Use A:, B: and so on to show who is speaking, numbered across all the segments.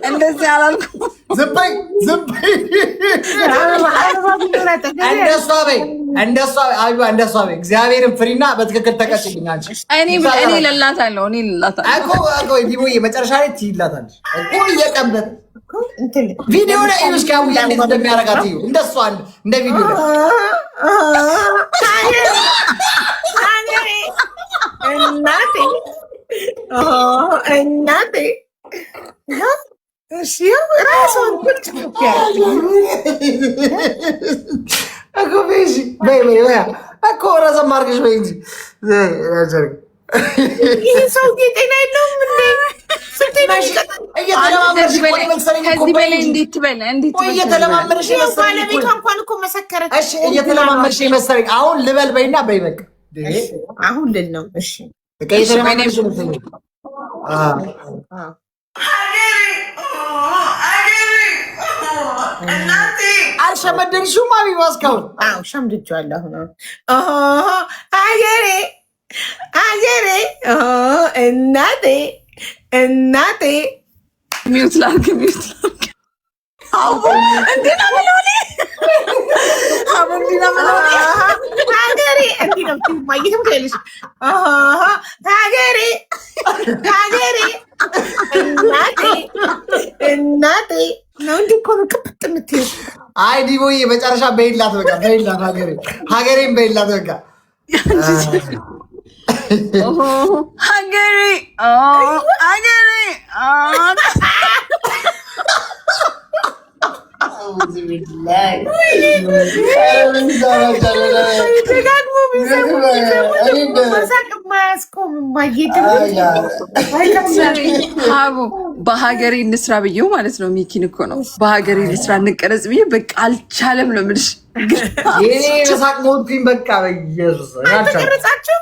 A: እንደዚህ አላልኩም።
B: እንደሷ በይ እግዚአብሔርን ፍሪና በትክክል ተቀጭልኝ። አንቺ
A: እኔ ልላታለሁ
B: መጨረሻ ላይ ትይላታለሽ እኮ እየቀበጥ ቪዲዮ ላይ እስኪ አውያ እንዴት እንደሚያረጋት እዩ። እንደሷ እንደ ቪዲዮ ላይ
C: እናቴ እሺ ራስዎን ቁጭ
B: እኮ በይ እኮ ረዘም አድርገሽ በይ እንጂ
C: ይህ ሰው ጤና የለውም እንዴ?
B: እየተለማመድሽ መሰለኝ። አሁን ልበል በይና በይ በቃ
C: አሁን ልል ነው። እሺ
B: አልሸመደድሽውም? አቢባ እስካሁን
C: ሸምድጄዋለሁ። ሀገሬ እናቴ
A: ሚውት ላድርግ
C: እናቴ ነው እንዲ እኮ ነው ክፍት የምትይው።
B: አይ ዲቦዬ መጨረሻ በይላት በቃ በይላት፣ ሀገሬን በይላት በቃ
A: ሀገሬ በሀገሬ እንስራ ብዬው ማለት ነው። ሚኪን እኮ ነው በሀገሬ እንስራ እንቀረጽ ብዬ በቃ አልቻለም ነው የምልሽ።
B: ሳቅ ሞትኩኝ በቃ በኢየሱስ
C: ተቀረጻችሁ።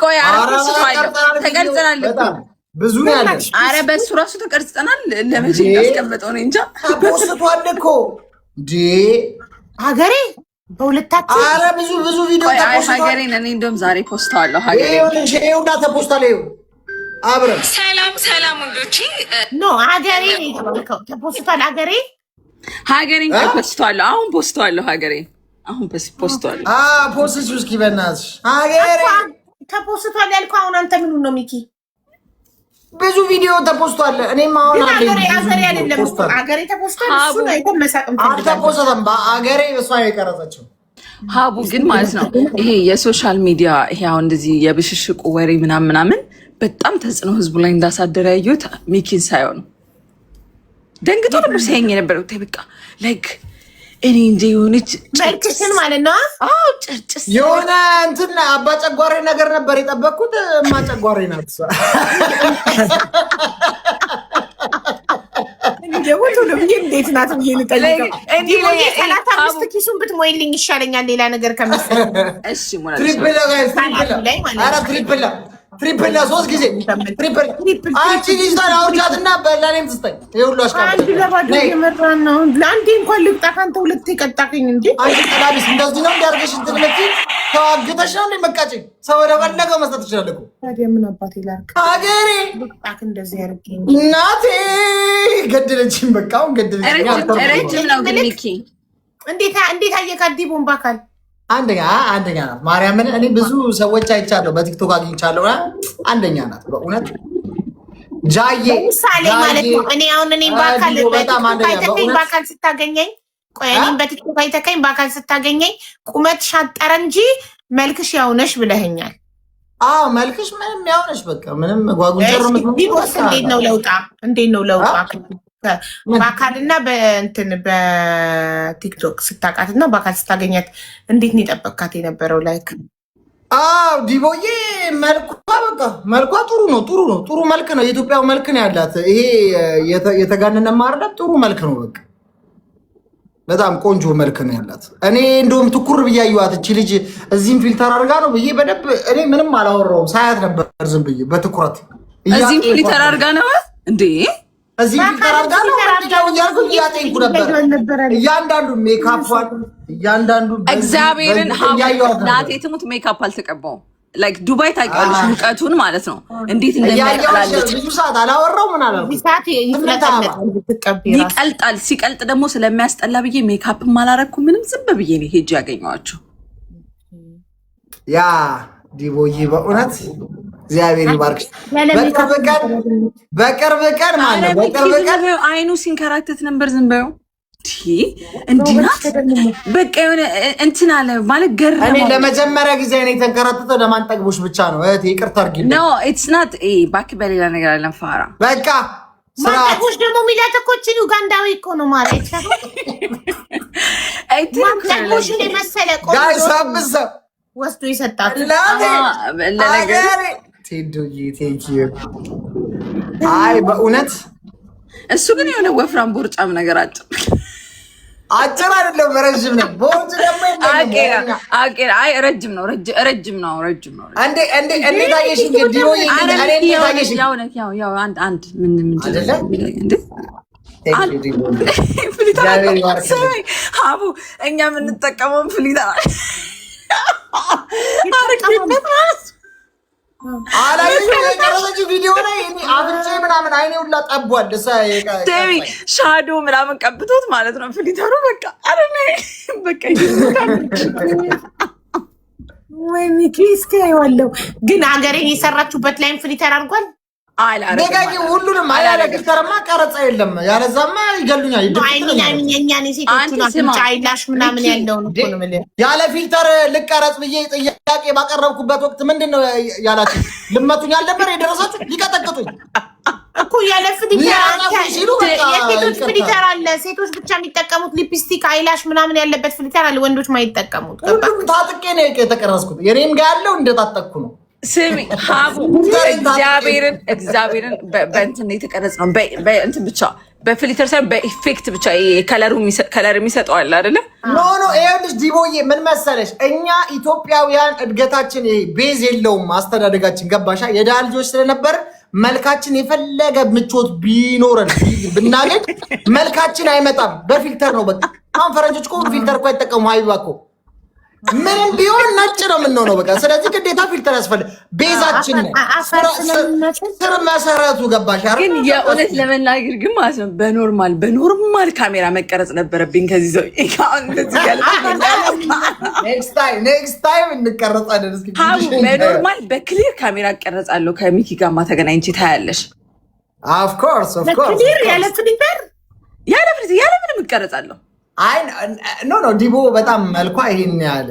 A: ቆይ ተቀርጸናል
B: ብዙ ነው ያለ።
A: አረ በሱ ራሱ ተቀርጸናል። ለመቼ እንዳስቀመጠው ነው እንጃ።
B: ፖስቷል እኮ እንዴ ሀገሬ
C: በሁለታችን።
B: አረ ብዙ ቪዲዮ ተፖስቷል።
A: ሀገሬን እኔ እንደውም ዛሬ ፖስታለሁ። ሀገሬ
B: ይኸውና ተፖስቷል። ይኸው አብረን
A: ሰላም ወንዶቼ
C: ኖ ሀገሬ ነው የተባልከው። ተፖስቷል። ሀገሬን
A: ፖስቷለሁ። አሁን ፖስቷለሁ። ሀገሬን አሁን ፖስቷለሁ።
B: ፖስት እስኪ በእናትሽ ሀገሬ
C: ተፖስቷል ያልከው አሁን አንተ ምኑ ነው ሚኪ?
B: ብዙ ቪዲዮ ተፖስቷል። እኔም አሁን
C: ሀገሬ አይደለም ሀገሬ ተፖስቷል። እሱ ነው የተመሳቀም
B: አልተፖስተም። በሀገሬ እሷ የቀረጸችው
A: ሀቡ ግን ማለት ነው። ይሄ የሶሻል ሚዲያ ይሄ አሁን እንደዚህ የብሽሽቁ ወሬ ምናምን በጣም ተጽዕኖ ህዝቡ ላይ እንዳሳደረ ያየሁት ሚኪን ሳይሆን ደንግጦ ነበር ሲያየኝ የነበረው። በቃ ላይክ እኔ እንደ የሆነች
C: መልክሽን ማለት ነው።
A: ጭርጭስ
B: የሆነ እንትን አባ ጨጓሬ ነገር ነበር የጠበቅኩት። እማ ጨጓሬ ናት እሷ።
C: እንዴት ናት ብዬ ልጠይቀው። ሰላሳ አምስት ኪሱን ብትሞይልኝ ይሻለኛል ሌላ ነገር ከመሰለኝ።
B: ትሪፕል ሶስት ጊዜ ትሪፕል። አንቺ ልጅቷን አውርጃትና ለእኔም ትስጠኝ። ይኸውሉ
C: አንድ ለባዶ የመራን ነው። ለአንዴ እንኳን ልቅጣ ከአንተ ሁለት የቀጣከኝ እንዴ?
B: አንቺ ጠላቢስ እንደዚህ ነው እንዲያርገሽ እንትን የምትይ ተዋግተሽ ነው መቃጭኝ። ሰው ወደ ፈለገው መስጠት ይችላል እኮ።
C: ታዲያ ምን አባቴ ላድርግ?
B: ሀገሬ
C: ልቅጣክ እንደዚህ ያርገኝ
B: እናቴ ገደለችኝ። በቃ አሁን ገደለችኝ።
A: ረጅም ነው ግን ሚኪ
C: እንዴት አየህ? ዲቦን በአካል
B: አንደኛ ናት። ማርያምን እኔ ብዙ ሰዎች አይቻለሁ፣ በቲክቶክ አግኝቻለሁ። አንደኛ ናት በእውነት ጃዬ
C: ምሳሌ ማለት ነው። እኔ አሁን በአካል ስታገኘኝ እኔም በቲክቶክ አይተከኝ በአካል ስታገኘኝ ቁመት ሻጠረ እንጂ መልክሽ ያውነሽ ብለኸኛል።
B: አዎ መልክሽ ምንም ያውነሽ በቃ ምንም ጓጉንቸር
C: ቢቦስ እንዴት ነው ለውጣ በአካልና በእንትን በቲክቶክ ስታውቃትና በአካል ስታገኛት እንዴት ነው የጠበቅካት የነበረው? ላይክ
B: ዲቦዬ መልኳ ጥሩ ነው። ጥሩ መልክ ነው። የኢትዮጵያው መልክ ነው ያላት። ይሄ የተጋነነ ማርዳት ጥሩ መልክ ነው። በቃ በጣም ቆንጆ መልክ ነው ያላት። እኔ እንደውም ትኩር ብያዩዋት እቺ ልጅ እዚህም ፊልተር አድርጋ ነው ብዬ በደንብ እኔ ምንም አላወራውም። ሳያት ነበር ዝም ብዬ በትኩረት
A: እዚህም ፊልተር አድርጋ ነው እንዴ?
B: እዚህ ፊልተር አድርጋ ነው እያልኩ እያጤንኩ ነበር። እያንዳንዱ ሜካፕዋን እያንዳንዱ
A: እግዚአብሔርን ናቴ ትሙት ሜካፕ አልተቀባውም። ላይክ ዱባይ ታውቂዋለሽ፣ ሙቀቱን ማለት ነው እንዴት እንደሚያቀላልጥ
B: ብዙ ሰዓት አላወራው ምን አላልኩ።
A: ይቀልጣል። ሲቀልጥ ደግሞ ስለሚያስጠላ ብዬ ሜካፕም አላረኩም ምንም፣ ዝም ብዬ ነው ሄጄ ያገኘኋቸው።
B: ያ ዲቦዬ በእውነት እግዚአብሔር ይባርክሽ። በቅርብ ቀን ማለት በቅርብ ቀን
A: አይኑ ሲንከራተት ነበር። ዝም በይው እንዲህ ናት በቃ የሆነ እንትን አለ ማለት ገረመው።
B: እኔ ለመጀመሪያ ጊዜ እኔ የተንከራተተው ለማን ጠግቦሽ ብቻ ነው። እህቴ ይቅርታ አድርጊልኝ።
A: ኖ ኢትስ ናት ባክ በሌላ ነገር አለን ፋራ
B: በቃ
C: ማንጠግቦሽ ደግሞ ሚላት እኮ እቺ ኡጋንዳዊ እኮ ነው ማለት ማንጠግቦሽ የመሰለ
B: ጋይሳብሰ
C: ወስዶ ይሰጣት
B: ለነገር ቴዱዬ ቴንኪዩ። አይ በእውነት
A: እሱ ግን የሆነ ወፍራም ቦርጫም ነገር
B: አጭር አይደለም ረጅም ነው። ቦርጭ ደግሞ
A: አይ ረጅም ነው ረጅም ነው።
B: እንዴ ታየሽ እንግዲህ ታየሽ
A: ያው አንድ ምን እንዴ ሀቡ እኛ የምንጠቀመውን ፍሊታ
B: ቪዲዮ ላይ አፍንጬ ምናምን አይኔ ሁላ ጠቧል።
A: ሻዶ ምናምን ቀብቶት ማለት ነው ፍሊተሩ። በቃ በቃ
C: ወይ ሚኪ እስከ ይዋለው ግን ሀገሬን የሰራችሁበት ላይም ፍሊተር አድርጓል።
B: ደጋጊ ሁሉንም አያለግተረማ ቀረጻ የለም ያለዛማ ይገሉኛል።
C: አይላሽ ምናምን ያለውን
B: ያለ ፊልተር ልቀረጽ ብዬ ጥያቄ ባቀረብኩበት ወቅት ምንድን ነው ያላችሁ? ልመቱኝ አልነበር የደረሳችሁ? ሊቀጠቅጡኝ
C: እኮ ያለ የሴቶች ፍሊተር አለ። ሴቶች ብቻ የሚጠቀሙት ሊፕስቲክ አይላሽ ምናምን ያለበት ፍሊተር አለ። ወንዶች ማይጠቀሙት።
B: ሁሉም ታጥቄ ነው የተቀረጽኩት። የኔም ጋር ያለው እንደታጠቅኩ ነው።
A: ስሚ ሀቡ እግዚአብሔርን በእንትን የተቀረጽ ነው። በእንትን ብቻ በፊልተር ሳይሆን በኢፌክት ብቻ ከለር የሚሰጠው አለ አይደለ?
B: ኖ ይኸውልሽ ዲቦዬ ምን መሰለሽ፣ እኛ ኢትዮጵያውያን እድገታችን ቤዝ የለውም አስተዳደጋችን። ገባሻ? የድሃ ልጆች ስለነበር መልካችን የፈለገ ምቾት ቢኖረን ብናገኝ መልካችን አይመጣም። በፊልተር ነው በቃ። አሁን ፈረንጆች እኮ ፊልተር እኮ አይጠቀሙ። ሀይባ እኮ ምንም ቢሆን ነጭ ነው የምንሆነው በቃ። ስለዚህ ግዴታ ፊልተር ያስፈልግ። ቤዛችን ስር መሰረቱ ገባሽ?
A: ግን የእውነት ለመናገር ግን ማለት ነው በኖርማል ካሜራ መቀረጽ ነበረብኝ። ከዚህ ሰው
B: ኔክስት ታይም እንቀረጻለን። እስኪ
A: በኖርማል በክሊር ካሜራ እቀረጻለሁ። ከሚኪ ጋማ ተገናኝቼ ታያለሽ።
B: ኦፍ ኮርስ
C: ያለ ፍሊተር
A: ያለ ምንም እቀረጻለሁ።
B: አይ ኖ ዲቦ በጣም መልኳ ይሄን ያለ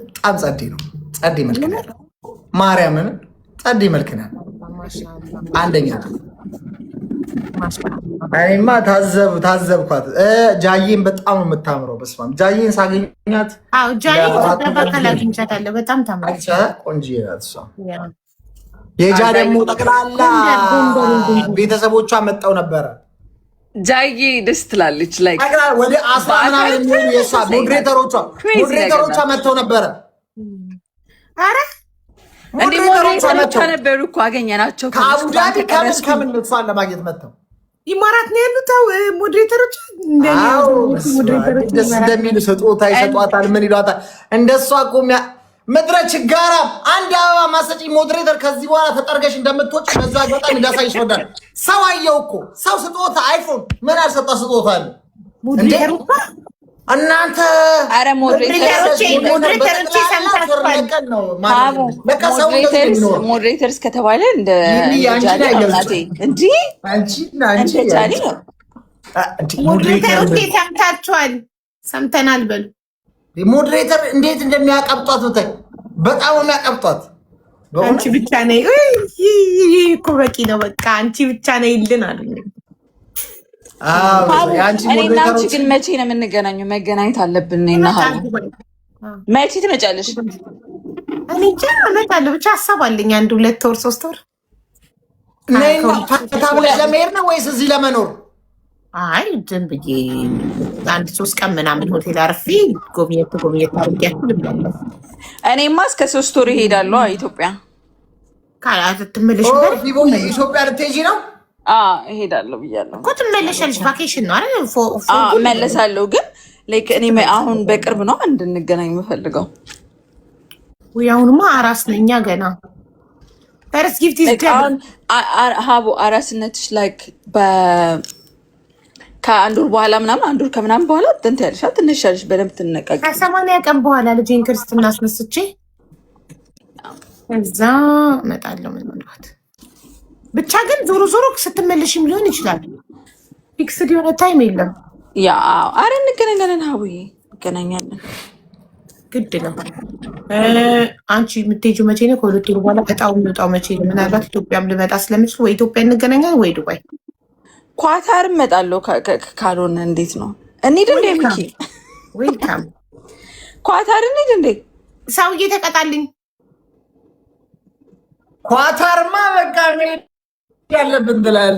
B: በጣም ጸዴ ነው። ጸዴ መልክ ነው። ማርያምን ጸዴ መልክ ነው። አንደኛ እኔማ ታዘብኳት። ጃዬን በጣም ነው የምታምረው። በስመ አብ ጃዬን ሳገኛት
C: በጣም ታምራለች።
B: ቆንጆ ናት እሷ። የጃ ደግሞ ጠቅላላ ቤተሰቦቿ መጣው ነበረ።
A: ጃዬ ደስ ትላለች። ላይ
B: ወደ 10 ምናምን የሚሆኑ የእሷ ሞዴሬተሮቿ መጥተው ነበረ።
C: ኧረ
A: ሞዴሬተሮቿ ነበሩ እኮ አገኘናቸው።
B: ከአቡዳቢ ከምን እሷን ለማግኘት መጥተው
C: ይማራት ነው ያሉት ሞዴሬተሮች።
B: ደስ እንደሚሉ ስጦታ ይሰጧታል። ምን ይሏታል? እንደሷ እኮ ምድረ ችጋራ አንድ አበባ ማሰጪ ሞዴሬተር ከዚህ በኋላ ተጠርገሽ እንደምትወጪ በዛ አጋጣሚ ላሳይሽ ወዳል። ሰው አየው እኮ ሰው ስጦታ አይፎን ምን ያልሰጣ ስጦታ አለ እንዴ እናንተ?
A: አረ ሞዴሬተርስ ከተባለ እንደ
C: ሞዴሬተሮች ሰምታችኋል፣ ሰምተናል በሉ።
B: ሞዴሬተር እንዴት እንደሚያቀብጧት ብታይ፣ በጣም የሚያቀብጧት።
C: አንቺ ብቻ ነይ እኮ በቂ ነው። በቃ አንቺ ብቻ ነይ ይልን አሉ።
A: እኔና አንቺ ግን መቼ ነው የምንገናኘው? መገናኘት አለብን። መቼ ትመጫለሽ?
C: እኔ እንጃ እመጣለሁ። ብቻ ሀሳብ አለኝ። 1 2 ወር 3 ወር
B: ብለሽ ለመሄድ ነው ወይስ እዚህ ለመኖር?
C: አይ ዝም ብዬ 1 3 ቀን ምናምን ሆቴል አርፌ ጎብኘት አድርጊያችሁ ልብላለሁ።
A: እኔማ እስከ 3 ወር እሄዳለሁ ኢትዮጵያ።
C: ትመለሽ
B: ኢትዮጵያ ልትሄጂ ነው?
A: እሄዳለሁ ብያለሁ
C: እኮ። ትመለሻለሽ? ቫኬሽን ነው አይደል?
A: እመለሳለሁ። ግን እኔ አሁን በቅርብ ነው እንድንገናኝ የምፈልገው።
C: ወይ አሁንማ አራስ ነኝ ገና። ፈርስት ጊፍት ኢዝ
A: ሀቡ አራስነትሽ ላይክ ከአንድ ወር በኋላ ምናምን አንድ ወር ከምናምን በኋላ እንትን ያለሽ ትንሽ ያለሽ በደንብ ትነቃቂ።
C: ከ80 ቀን በኋላ ልጄን ክርስትና አስነስቼ እዛ እመጣለሁ። ምናልባት ብቻ ግን ዞሮ ዞሮ ስትመለሽም ሊሆን ይችላል። ፊክስድ የሆነ ታይም የለም።
A: ያ አረ እንገናኛለን ሀቡዬ፣ እንገናኛለን።
C: ግድ ነው። አንቺ የምትሄጂው መቼ ነው? ከሁለት ወር በኋላ በጣም የሚወጣው መቼ ነው? ምናልባት ኢትዮጵያም ልመጣ ስለምችል ወይ ኢትዮጵያ እንገናኛለን ወይ ዱባይ፣
A: ኳታር እመጣለሁ። ካልሆነ እንዴት ነው እንሂድ እንዴ? ሚኪ
C: ዌልካም።
A: ኳታር እንሂድ እንዴ?
C: ሰውዬ ተቀጣልኝ።
B: ኳታርማ በቃ ያለብን ብላል